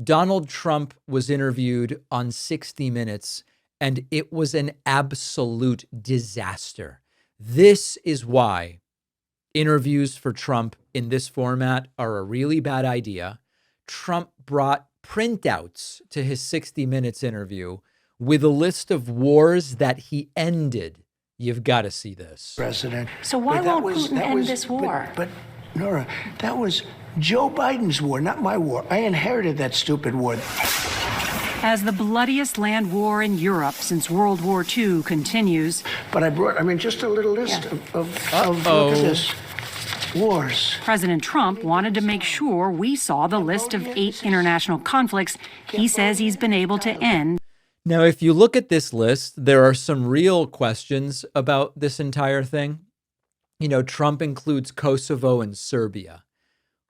Donald Trump was interviewed on 60 Minutes, and it was an absolute disaster. This is why interviews for Trump in this format are a really bad idea. Trump brought printouts to his 60 Minutes interview with a list of wars that he ended. You've got to see this. President. So why won't Putin end this war? But Nora, that was Joe Biden's war, not my war. I inherited that stupid war. As the bloodiest land war in Europe since World War II continues. But just a little list of look at this. Wars. President Trump wanted to make sure we saw the list of 8 international conflicts he says he's been able to end. Now, if you look at this list, there are some real questions about this entire thing. You know, Trump includes Kosovo and Serbia.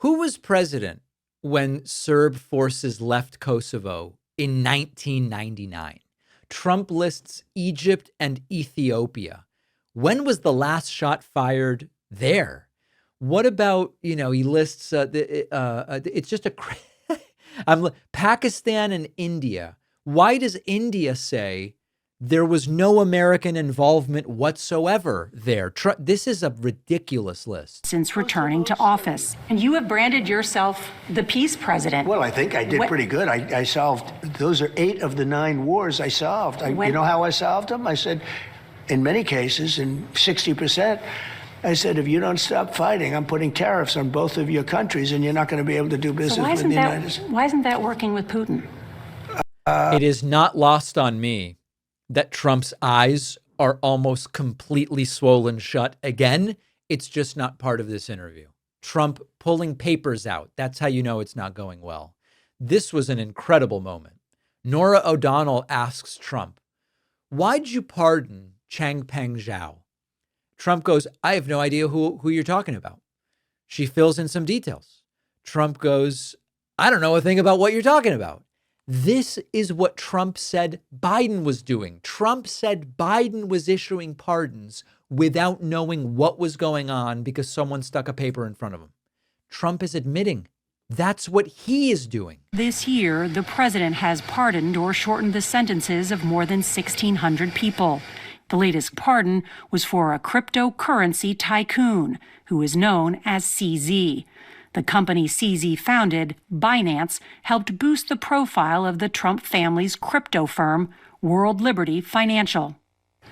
Who was president when Serb forces left Kosovo in 1999? Trump lists Egypt and Ethiopia. When was the last shot fired there? What about, he lists, it's just Pakistan and India. Why does India say there was no American involvement whatsoever there? This is a ridiculous list. Since returning to office. And you have branded yourself the peace president. Well, I think I did pretty good. I solved, those are 8 of the 9 wars I solved. You know how I solved them? I said, in many cases, in 60%, I said, if you don't stop fighting, I'm putting tariffs on both of your countries and you're not going to be able to do business with the United States. Why isn't that working with Putin? It is not lost on me that Trump's eyes are almost completely swollen shut. Again, it's just not part of this interview. Trump pulling papers out. That's how you know it's not going well. This was an incredible moment. Norah O'Donnell asks Trump, why'd you pardon Changpeng Zhao? Trump goes, I have no idea who you're talking about. She fills in some details. Trump goes, I don't know a thing about what you're talking about. This is what Trump said Biden was doing. Trump said Biden was issuing pardons without knowing what was going on because someone stuck a paper in front of him. Trump is admitting that's what he is doing. This year, the president has pardoned or shortened the sentences of more than 1,600 people. The latest pardon was for a cryptocurrency tycoon who is known as CZ. The company CZ founded, Binance, helped boost the profile of the Trump family's crypto firm, World Liberty Financial.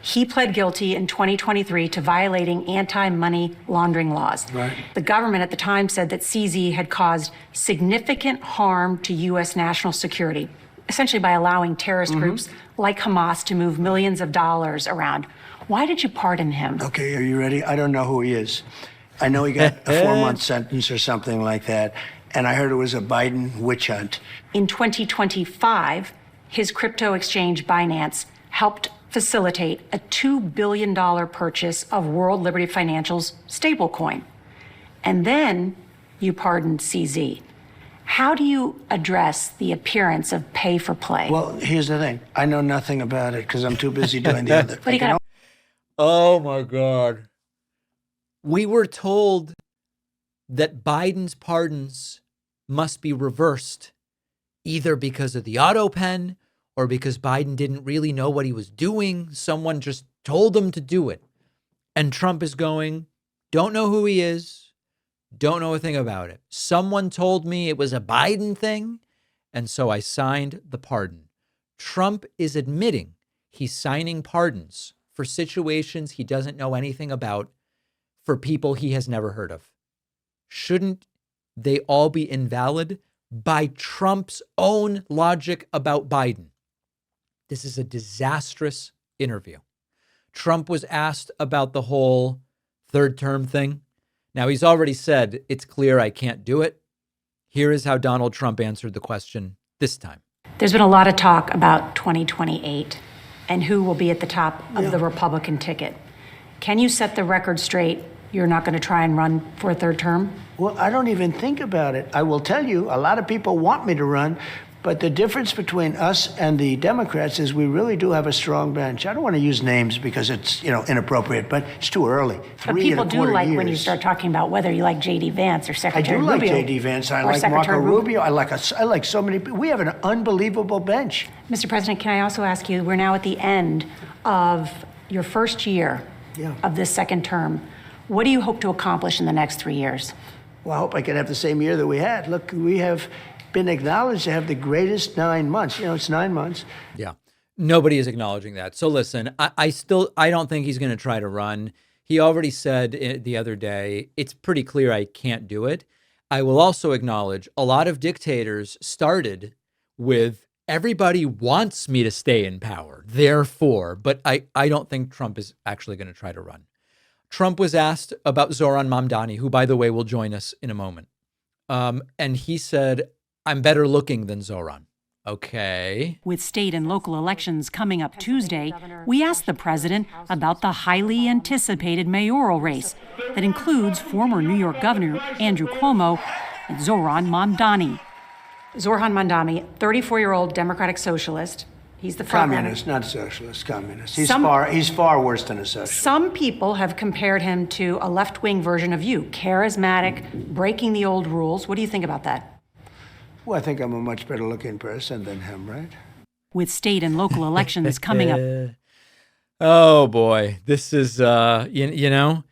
He pled guilty in 2023 to violating anti-money laundering laws. Right. The government at the time said that CZ had caused significant harm to U.S. national security, essentially by allowing terrorist groups like Hamas to move millions of dollars around. Why did you pardon him? Okay, are you ready? I don't know who he is. I know he got a 4-month sentence or something like that, and I heard it was a Biden witch hunt. In 2025, his crypto exchange Binance helped facilitate a $2 billion purchase of World Liberty Financial's stablecoin. And then you pardoned CZ. How do you address the appearance of pay for play? Well, here's the thing. I know nothing about it because I'm too busy doing the other. But you gotta... Oh, my God. We were told that Biden's pardons must be reversed, either because of the auto pen or because Biden didn't really know what he was doing. Someone just told him to do it. And Trump is going, don't know who he is, don't know a thing about it. Someone told me it was a Biden thing, and so I signed the pardon. Trump is admitting he's signing pardons for situations he doesn't know anything about, for people he has never heard of. Shouldn't they all be invalid by Trump's own logic about Biden? This is a disastrous interview. Trump was asked about the whole third term thing. Now, he's already said it's clear I can't do it. Here is how Donald Trump answered the question this time. There's been a lot of talk about 2028 and who will be at the top of the Republican ticket. Can you set the record straight? You're not going to try and run for a third term? Well, I don't even think about it. I will tell you, a lot of people want me to run, But the difference between us and the Democrats is we really do have a strong bench. I don't want to use names because it's, inappropriate, but it's too early. But people do like when you start talking about whether you like J.D. Vance or Secretary Rubio. I do like J.D. Vance. I like Marco Rubio. I like so many people. We have an unbelievable bench. Mr. President, can I also ask you, we're now at the end of your first year of this second term. What do you hope to accomplish in the next 3 years? Well, I hope I can have the same year that we had. Look, we have been acknowledged to have the greatest 9 months. It's 9 months. Yeah. Nobody is acknowledging that. So listen, I don't think he's going to try to run. He already said the other day, it's pretty clear I can't do it. I will also acknowledge a lot of dictators started with everybody wants me to stay in power, therefore, but I don't think Trump is actually going to try to run. Trump was asked about Zoran Mamdani, who, by the way, will join us in a moment. And he said, I'm better looking than Zoran. Okay. With state and local elections coming up Tuesday, we asked the president about the highly anticipated mayoral race that includes former New York Governor Andrew Cuomo and Zoran Mamdani. Zoran Mamdani, 34-year-old Democratic socialist. He's the front communist, not socialist, communist. He's far worse than a socialist. Some people have compared him to a left-wing version of you, charismatic, breaking the old rules. What do you think about that? Well, I think I'm a much better looking person than him, right? With state and local elections coming up. Oh, boy. This is, we're going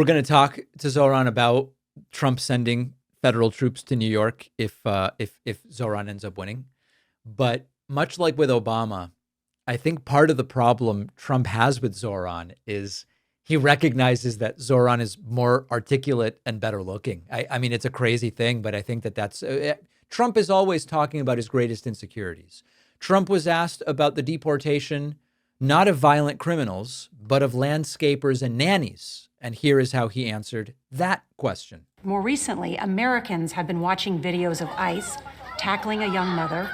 to talk to Zoran about Trump sending federal troops to New York if Zoran ends up winning. But much like with Obama, I think part of the problem Trump has with Zoran is he recognizes that Zoran is more articulate and better looking. I mean, it's a crazy thing, but I think that's Trump is always talking about his greatest insecurities. Trump was asked about the deportation, not of violent criminals, but of landscapers and nannies. And here is how he answered that question. More recently, Americans have been watching videos of ICE tackling a young mother,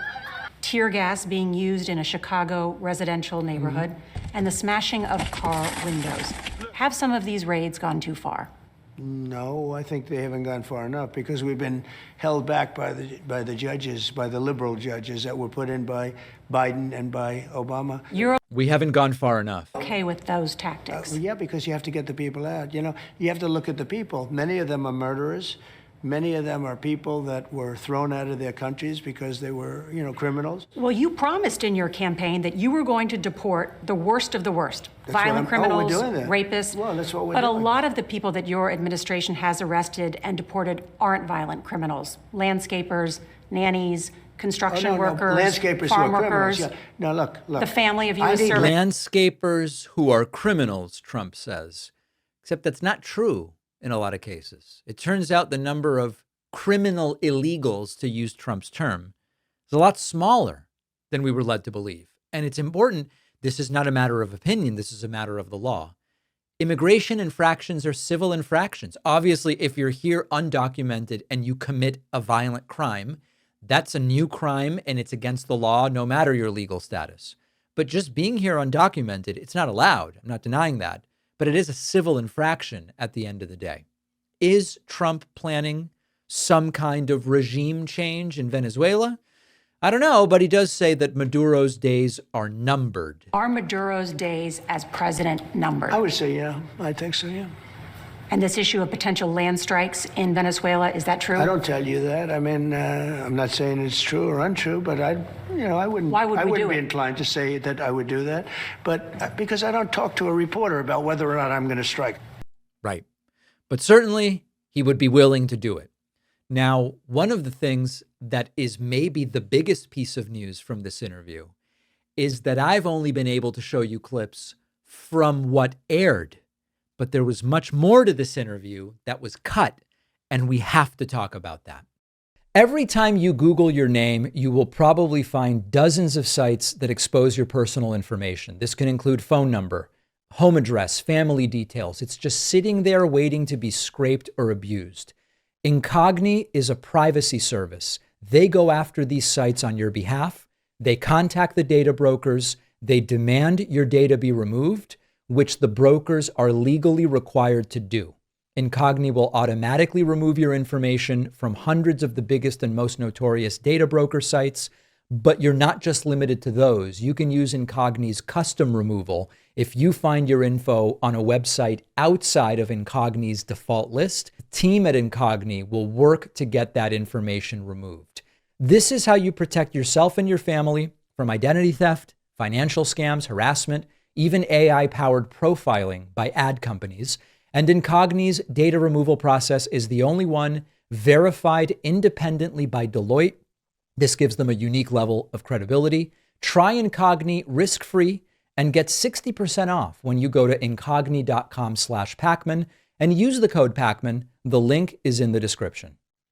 tear gas being used in a Chicago residential neighborhood, and the smashing of car windows. Have some of these raids gone too far? No, I think they haven't gone far enough because we've been held back by the judges, by the liberal judges that were put in by Biden and by Obama. We haven't gone far enough. Okay with those tactics? Yeah, because you have to get the people out. You have to look at the people. Many of them are murderers. Many of them are people that were thrown out of their countries because they were, criminals. Well, you promised in your campaign that you were going to deport the worst of the worst. Violent criminals, we're doing that. Rapists. Well, that's what we're doing. But a lot of the people that your administration has arrested and deported aren't violent criminals. Landscapers, nannies, construction workers, landscapers farm who are workers. criminals. Yeah. No, look. The family of U.S. service. Landscapers who are criminals, Trump says. Except that's not true. In a lot of cases, it turns out the number of criminal illegals, to use Trump's term, is a lot smaller than we were led to believe. And it's important. This is not a matter of opinion. This is a matter of the law. Immigration infractions are civil infractions. Obviously, if you're here undocumented and you commit a violent crime, that's a new crime and it's against the law, no matter your legal status. But just being here undocumented, it's not allowed. I'm not denying that. But it is a civil infraction at the end of the day. Is Trump planning some kind of regime change in Venezuela? I don't know, but he does say that Maduro's days are numbered. Are Maduro's days as president numbered? I would say, yeah. I think so, yeah. And this issue of potential land strikes in Venezuela, is that true? I don't tell you that. I mean, I'm not saying it's true or untrue, but I wouldn't. Why would I we wouldn't do be it? inclined to say that I would do that, but because I don't talk to a reporter about whether or not I'm going to strike. Right. But certainly he would be willing to do it. Now, one of the things that is maybe the biggest piece of news from this interview is that I've only been able to show you clips from what aired. But there was much more to this interview that was cut, and we have to talk about that. Every time you Google your name, you will probably find dozens of sites that expose your personal information. This can include phone number, home address, family details. It's just sitting there waiting to be scraped or abused. Incogni is a privacy service. They go after these sites on your behalf. They contact the data brokers. They demand your data be removed, which the brokers are legally required to do. Incogni will automatically remove your information from hundreds of the biggest and most notorious data broker sites, but you're not just limited to those. You can use Incogni's custom removal if you find your info on a website outside of Incogni's default list. The team at Incogni will work to get that information removed. This is how you protect yourself and your family from identity theft, financial scams, harassment, even AI-powered profiling by ad companies. And Incogni's data removal process is the only one verified independently by Deloitte. This gives them a unique level of credibility. Try Incogni risk-free and get 60% off when you go to incogni.com/Pakman and use the code Pakman. The link is in the description.